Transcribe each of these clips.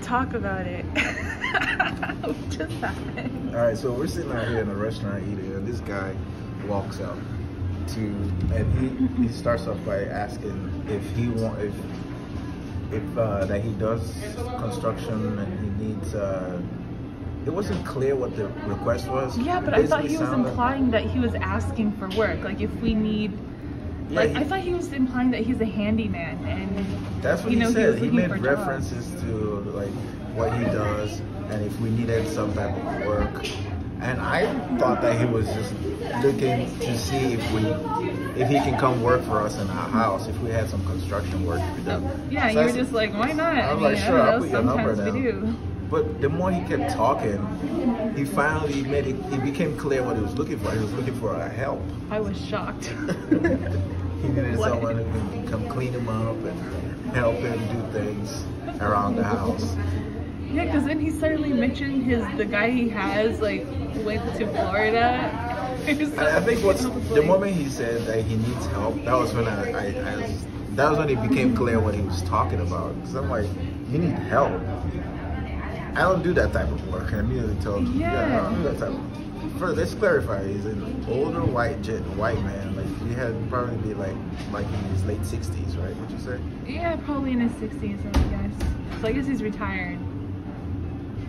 talk about it. What just happened? All right, so we're sitting out here in a restaurant eating, and this guy walks up and he starts off by asking if that he does construction and he needs. It wasn't clear what the request was. Yeah, but I thought he was implying that he was asking for work, like if we need. Yeah, like I thought he was implying that he's a handyman, and that's what he said. He made references to like what he does and if we needed some type of work. And I thought that he was just looking to see if he can come work for us in our house, if we had some construction work to be done. Yeah, so you were just like, why not? I was like, sure, I'll put your number down. We do. But the more he kept talking, he finally it became clear what he was looking for. He was looking for our help. I was shocked. He needed someone who can come clean him up and help him do things around the house. Yeah, because then he suddenly mentioned the guy he has like went to Florida. I think the moment he said that he needs help, that was when that was when it became clear what he was talking about. Because I'm like, you need help. I don't do that type of work. I immediately told him, I don't do that type of work. First, let's clarify, he's an older white man. Like, he had probably be like in his late 60s, right? Would you say? Yeah, probably in his 60s, I guess. So I guess he's retired.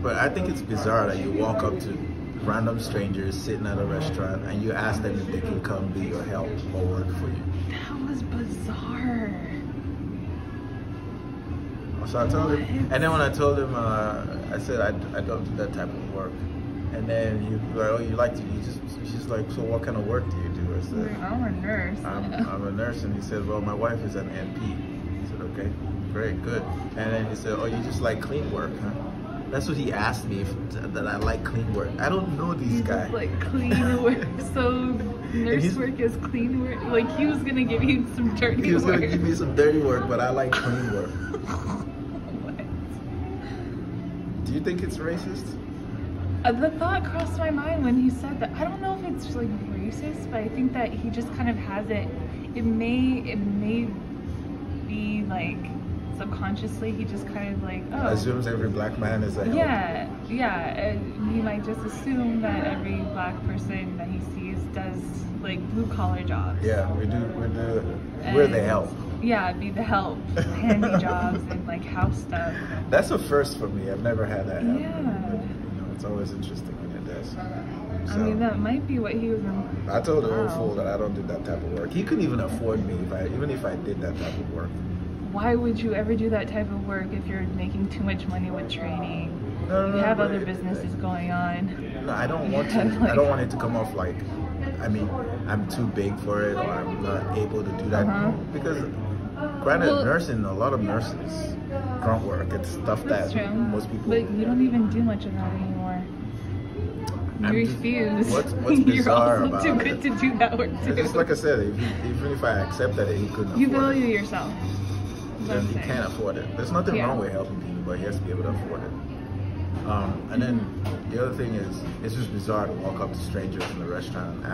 But I think it's bizarre that you walk up to random strangers sitting at a restaurant and you ask them if they can come be your help or work for you. That was bizarre. So I told him, and then when I told him, I said I don't do that type of work. And then he was like, oh, you like to? She's like, so what kind of work do you do? I said, I'm a nurse. I'm a nurse, and he said, well, my wife is an NP. I said, okay, great, good. And then he said, oh, you just like clean work, huh? That's what he asked me, that I like clean work. I don't know these guys. Like clean work, so nurse work is clean work? Like he was gonna give you some dirty work. He was gonna give me some dirty work, but I like clean work. What? Do you think it's racist? The thought crossed my mind when he said that. I don't know if it's like racist, but I think that he just kind of has it. It may be like subconsciously he just kind of like assumes every black man is a help. Yeah, and he might just assume that every black person that he sees does like blue collar jobs. Yeah, we're the help. Yeah, be the help, handy jobs and like house stuff. That's a first for me. I've never had that happen. Yeah. It's always interesting when it does. So, I mean, that might be what he was. I told the old fool that I don't do that type of work. He couldn't even afford me even if I did that type of work. Why would you ever do that type of work if you're making too much money with training? No, you have other businesses going on. No, I don't want to. I don't want it to come off like, I mean, I'm too big for it or I'm not able to do that. Because, granted, nursing, a lot of nurses grunt work. It's stuff that most people. But you don't even do much of that anymore. You refuse. What's bizarre about it? You're also too good to do that work too. Just like I said, even if I accepted it, he couldn't afford it. You value yourself. Then he can't afford it. There's nothing wrong with helping people, but he has to be able to afford it. And then the other thing is, it's just bizarre to walk up to strangers in the restaurant and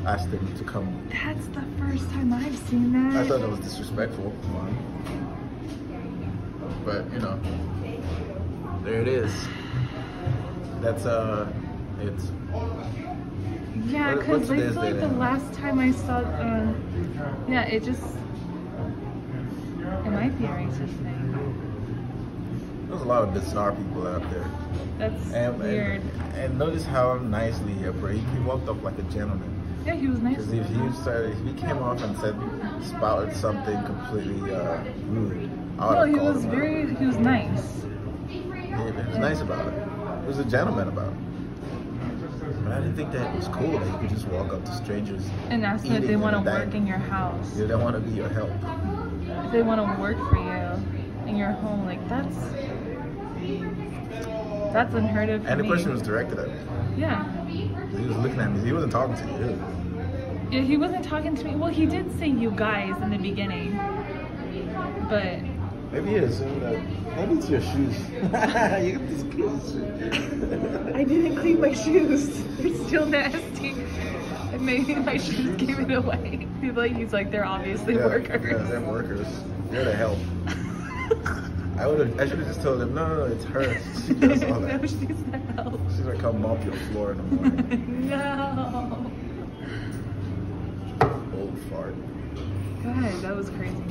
ask them to come. That's the first time I've seen that. I thought that was disrespectful. But you know, there it is. That's it's. Yeah, because I feel like the last time I saw, yeah, it might be a racist thing. There's a lot of bizarre people out there. That's weird. And notice how nicely he approached. He walked up like a gentleman. Yeah, he was nice. Because if he came off and spouted something completely rude, he was nice. He was nice about it. He was a gentleman about it. But I didn't think that it was cool that you could just walk up to strangers and ask them if they want to work in your house. They don't want to be your help. If they want to work for you in your home, like that's unheard of. And the person was directed at me. Yeah. He was looking at me. He wasn't talking to you. Yeah, he wasn't talking to me. Well, he did say "you guys" in the beginning, but maybe he assumed that. Maybe it's your shoes. You got these shoes. I didn't clean my shoes. They're still nasty. And maybe my shoes gave it away. He's like, they're obviously workers. Yeah, they're workers. They're the help. I should have just told him, no, it's her. She does all that. No, she's the help. She's gonna come mop your floor in the morning. No. Old fart. God, that was crazy.